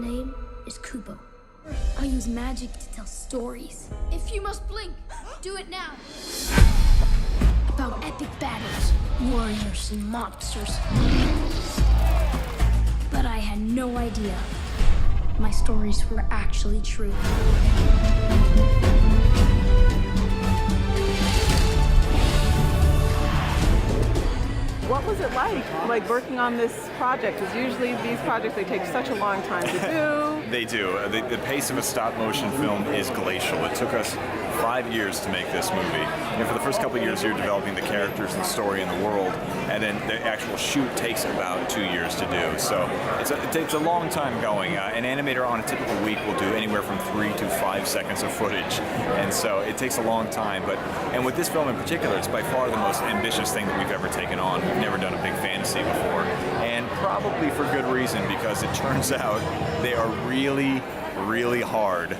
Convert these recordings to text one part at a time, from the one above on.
name is Kubo. I use magic to tell stories. If you must blink, do it now. About epic battles, warriors, and monsters. But I had no idea my stories were actually true. What was it like working on this project? Because usually these projects, they take such a long time to do. They do. The pace of a stop-motion film is glacial. It took us 5 years to make this movie. For the first couple of years, you're developing the characters and the story and the world, and then the actual shoot takes about 2 years to do. So it takes a long time going. An animator on a typical week will do anywhere from 3 to 5 seconds of footage, and so it takes a long time. And with this film in particular, it's by far the most ambitious thing that we've ever taken on. We've never done a big fantasy before, and probably for good reason, because it turns out they are really, really hard.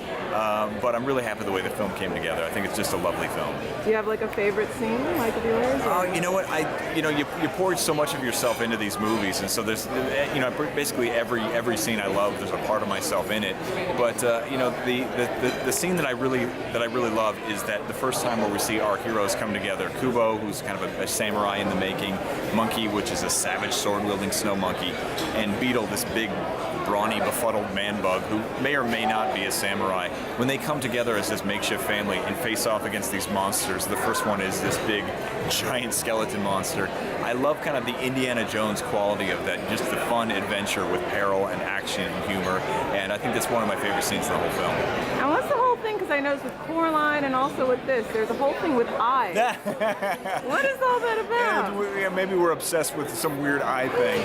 But I'm really happy the way the film came together. I think it's just a lovely film. Do you have like a favorite scene, like of yours? You know what? You pour so much of yourself into these movies, and so there's, basically every scene I love, there's a part of myself in it. But the scene that I really love is that the first time where we see our heroes come together. Kubo, who's kind of a samurai in the making, Monkey, which is a savage sword-wielding snow monkey, and Beetle, this big, brawny, befuddled man-bug who may or may not be a samurai. When they come together as this makeshift family and face off against these monsters, the first one is this big, giant skeleton monster. I love kind of the Indiana Jones quality of that, just the fun adventure with peril and action and humor, and I think that's one of my favorite scenes in the whole film. And what's the whole thing? Because I noticed with Coraline and also with this, there's a whole thing with eyes. What is all that about? Yeah, maybe we're obsessed with some weird eye thing.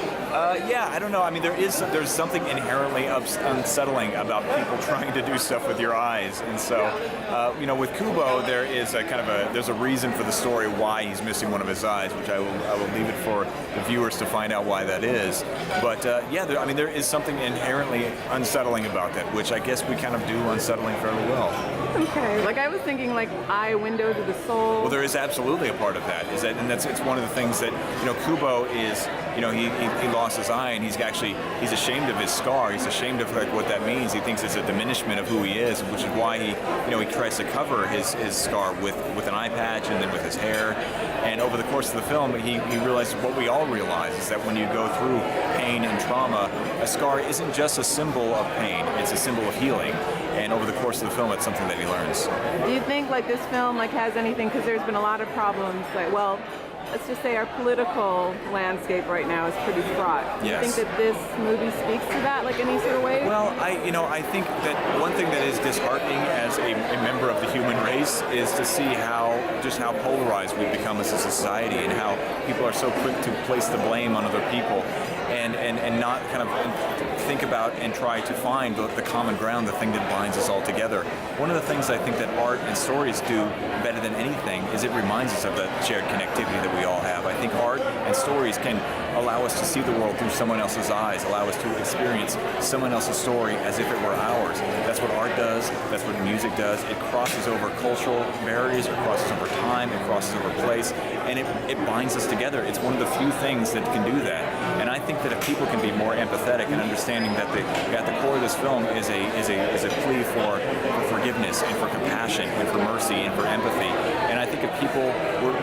Yeah, I don't know. I mean, there's something inherently unsettling about people trying to do stuff with your eyes, and so with Kubo, there is there's a reason for the story why he's missing one of his eyes, which I will leave it for the viewers to find out why that is. But there is something inherently unsettling about that, which I guess we kind of do unsettling fairly well. Okay, like I was thinking, like eye window to the soul. Well, there is absolutely a part of that. It's one of the things that Kubo is. He lost his eye, and he's ashamed of his scar. He's ashamed of what that means. He thinks it's a diminishment of who he is, which is why he tries to cover his scar with an eye patch and then with his hair. And over the course of the film, he realizes what we all realize is that when you go through pain and trauma, a scar isn't just a symbol of pain; it's a symbol of healing. And over the course of the film, it's something that he learns. Do you think like this film has anything? Because there's been a lot of problems. Let's just say our political landscape right now is pretty fraught. Do you think that this movie speaks to that, like any sort of way? Well, I think that one thing that is disheartening as a member of the human race is to see how polarized we've become as a society, and how people are so quick to place the blame on other people, and not kind of think about and try to find the common ground, the thing that binds us all together. One of the things I think that art and stories do better than anything is it reminds us of that shared connectivity that we all have. I think art and stories can allow us to see the world through someone else's eyes, allow us to experience someone else's story as if it were ours. That's what art does, that's what music does. It crosses over cultural barriers, it crosses over time, it crosses over place, and it binds us together. It's one of the few things that can do that. And I think that if people can be more empathetic and understanding that at the core of this film is a plea for forgiveness and for compassion and for mercy and for empathy. And I think if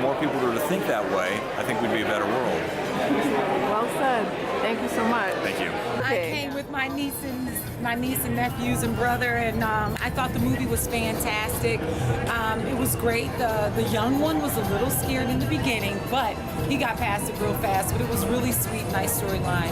more people were to think that way, I think we'd be a better world. Well said. Thank you so much. Thank you. I came with my niece and nephews and brother, and I thought the movie was fantastic. It was great. The young one was a little scared in the beginning, but he got past it real fast. But it was really sweet, nice storyline.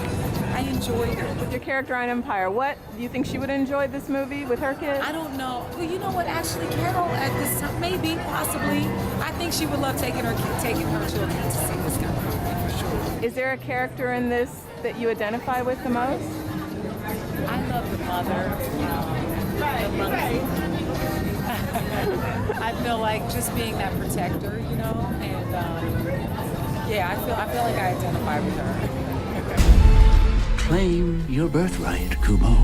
I enjoyed it. With your character on Empire, what do you think she would enjoy this movie with her kids? I don't know. Well, you know what? Actually, Carol, at this time, maybe, possibly. I think she would love taking her children to see this kind of movie for sure. Is there a character in this that you identify with the most? I love the mother, the monkey. I feel like just being that protector, and I feel like I identify with her. Claim your birthright, Kubo.